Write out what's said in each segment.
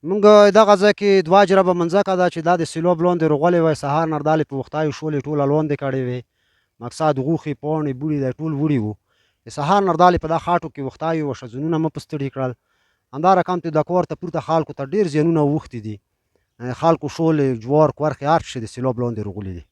مونږ دغه ځای کې دوه جربه منځکه ده چې دا د سیلاب لاندې رغولې وای، سهار نردالې په وختایو شولې ټوله لاندې کړې وې، مقصد غوښې پاڼې بوړي دا ټول وړي وو. د سهار نردالې په دا خاټو کې وختایو و ښځینونه مه په ستړي کړل. همدا رقم ته د کور ته پورته خلکو ته ډېر زیانونه اوښتي دي. خلکو شولې، جوار، کورخې هر څه چې د سیلاب لاندې رغولي دي.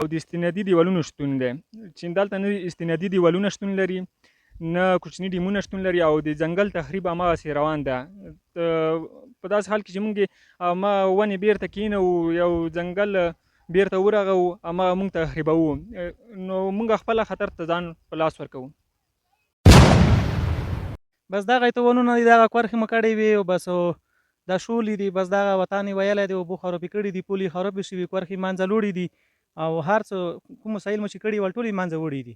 او د استنادي دیوالونو شتون دی چې دلته نه استنادي دیوالونه شتون لري، نه کوچني ډیمونه شتون لري، او د ځنګل تخریب هماغسې روان ده. په داسې حال کې چې موږ ما ونې بیرته کېنوو، یو ځنګل بیرته ورغوو، هماغه موږ تخریبوو، نو موږ خپله خطر ته ځان په لاس ورکوو. بس دغه تاوانونه دي، دغه کورخې مو کړې وي، او بس دا شولې دي، بس دغه وطن یې ویلی دی، اوبو خرابې کړي دي، پولې خرابې شوي، کورخې منځه لوړې دي، او هر څه کوم وسایل مو چې کړي ول ټول یې منځه وړي دي.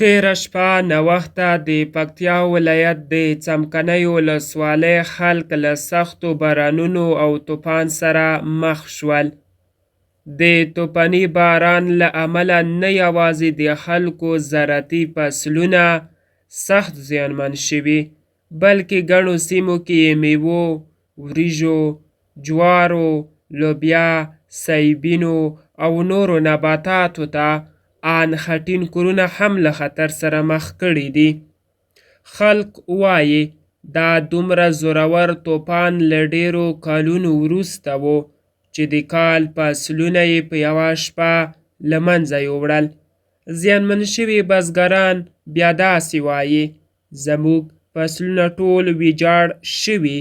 تیره شپه ناوخته د پکتیا ولایت د څمکنیو ولسوالۍ خلک له سختو بارانونو او طوفان سره مخ شول. د طوفاني باران له امله نه یوازې د خلکو زراعتي فصلونه سخت زیانمن شوي، بلکې ګڼو سیمو کې یې میوو، وریژو، جوارو، لوبیا، سیبینو او نورو نباتاتو ته ان خټین کورونه هم له خطر سره مخ کړي دي. خلک وایي دا دومره زورور طوفان له ډیرو کالونو وروسته و چې د کال فصلونه یې په یوه شپه له منځه یوړل. زیانمن شوي بزګران بیا داسې وایي زموږ فصلونه ټول ویجاړ شوي،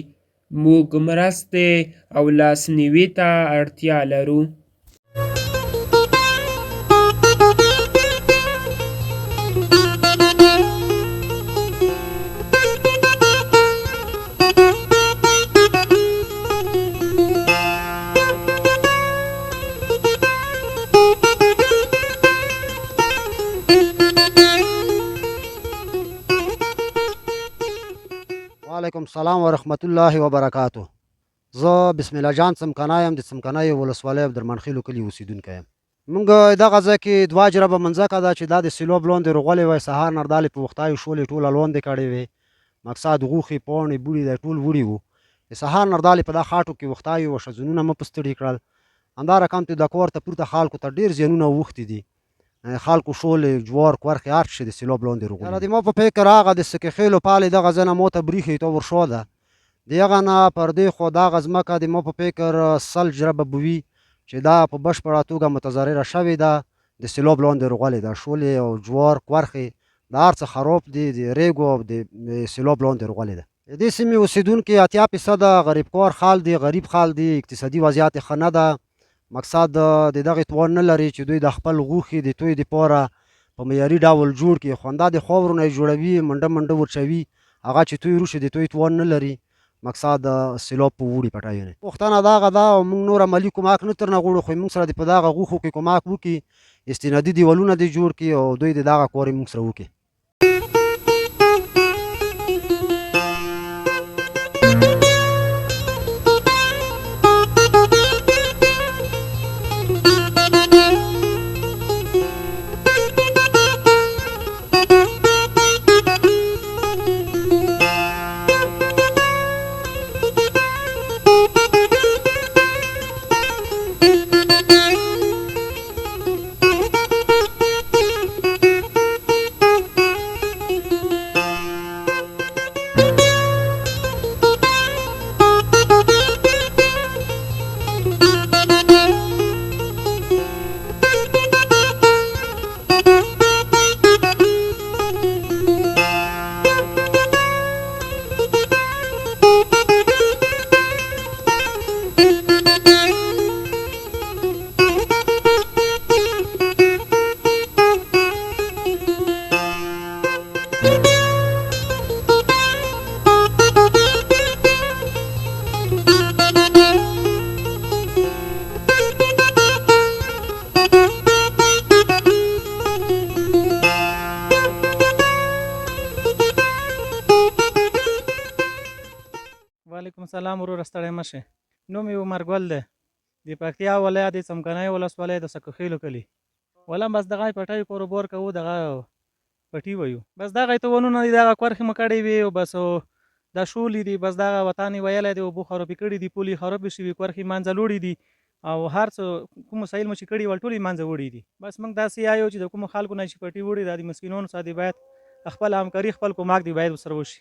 موږ مرستې او لاسنیوي ته اړتیا لرو. وعلیکم السلام ورحمت الله وبرکاته. زه بسم الله جان څمکنی یم، د څمکنیو ولسوالۍ عبدالرحمنخیلو کلي اوسېدونکی یم. مونږ دغه ځای کې دوه جربه منځکه ده چې دا د سیلاب لاندې رغولې وای، سهار نردالې په وختایو شولې ټوله لاندې کړې وې، مقصد غوښې پاڼې بوړي دا ټول وړي وو. د سهار نردالې په دا خاټو کې وختایو و ښځینونه مه په ستړي کړل. همدا رقم ته د کور ته پورته خلکو ته ډېر زیانونه اوښتي دي. خلکو شولې، جوار، کورخې هر څه چې د سیلاب لاندې رغولي. یاره د ما په فکر هغه د سکې خیلو پالې دغه ځای نه ماته بریښې ته ورشا ده. د هغه نه پر دې خوا دغه ځمکه د ما په فکر 100 جربه به وي چې دا په بشپړه توګه متضرره شوې ده، د سیلاب لاندې رغولې ده. شولې او جوار، کورخې دا هر څه خراب دي، د ریګو او د سیلاب لاندې رغولې ده. د دې سیمې اوسېدونکي 80% غریبکار خلک دي، غریب خلک دي، اقتصادي وضعیت یې ښه نه ده. مقصد د دغې توان نه لري چې دوی د خپل غوښې د توی دپاره په معیاري ډول جوړ کړي، خو همدا د خاورو نه یې جوړوي، منډه منډه ورچوي، هغه چې توی وروشي د توی توان نه لري. مقصد سیلاب په وړي پټیونه. پوښتنه دغه ده او موږ نور عملي کومک نه ترنه غواړو، خو موږ سره د په دغه غوښو کې کومک وکړي، استنادي دیوالونه دې جوړ کړي او دوی د دغه کار یې موږ سره وکړي. وعلیکم السلام وروره، ستړی مه شې. نوم یې عمر ګل دی، د پکتیا ولایت د څمکنیو ولسوالۍ د سکوخیلو کلي. ولم بس دغه پټیو کاروبار کوو، دغه پټي وایو بس دغه تاوانونه دي دغه کورخې مو کړې وي او بس دا شولې دي بس دغه وطن یې ویلی دی اوبه خرابې کړي دي پولې خرابې شوي کورخې منځه لوړې دي او هر څه کوم وسایل مو چې کړي ول ټول یې منځه وړي دي بس موږ داسې یایو چې د کومو خلکو نه چې پټي وړي دا د مسکینانو سره دې باید خپل همکاري خپل کومک دی باید ورسره وشي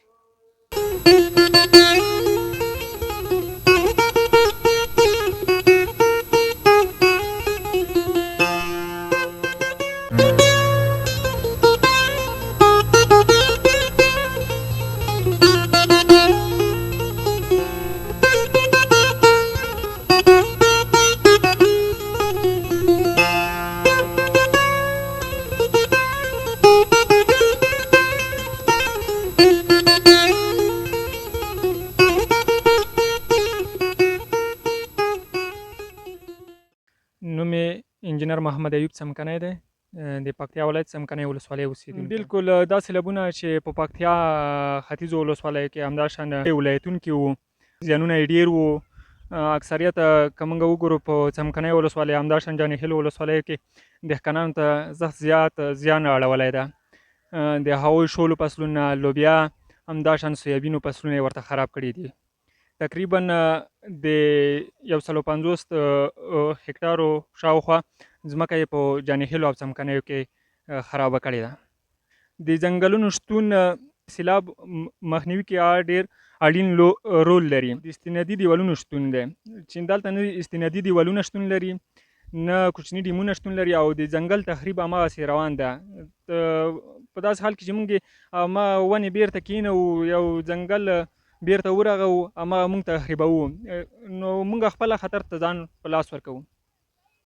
نوم یې انجینر محمد ایوب څمکنی دی د پکتیا ولایت څمکنی ولسوالۍ اوسېدونکی بالکل دا سیلابونه چې په پکتیا ختیځو ولسوالیو کې همداشان ولایتونو کې وو زیانونه یې ډېر وو اکثریت که موږ وګورو په څمکنی ولسوالۍ همداشان جانهیل ولسوالیو کې دهقانانو ته سخت زیات زیان اړولی ده د هغوی شولو فصلونه لوبیا همداشان سویابینو فصلونه یې ورته خراب کړي دي تقریبا د 150 هکټارو شاوخوا ځمکه یې په جانهیلو او څمکنیو کې خرابه کړې ده د ځنګلونو شتون سیلاب مخنیوي کې ډېر اړین رول لري د استنادي دیوالونو شتون دی چې دلته نه استنادي دیوالونه شتون لري نه کوچني ډیمونه شتون لري او د ځنګل تخریب هماغسې روان ده په داسې حال کې چې موږ ما ونې بیرته کینوو یو ځنګل بیرته ورغو هماغه موږ تخریبوو نو موږ خپله خطر ته ځان په لاس ورکوو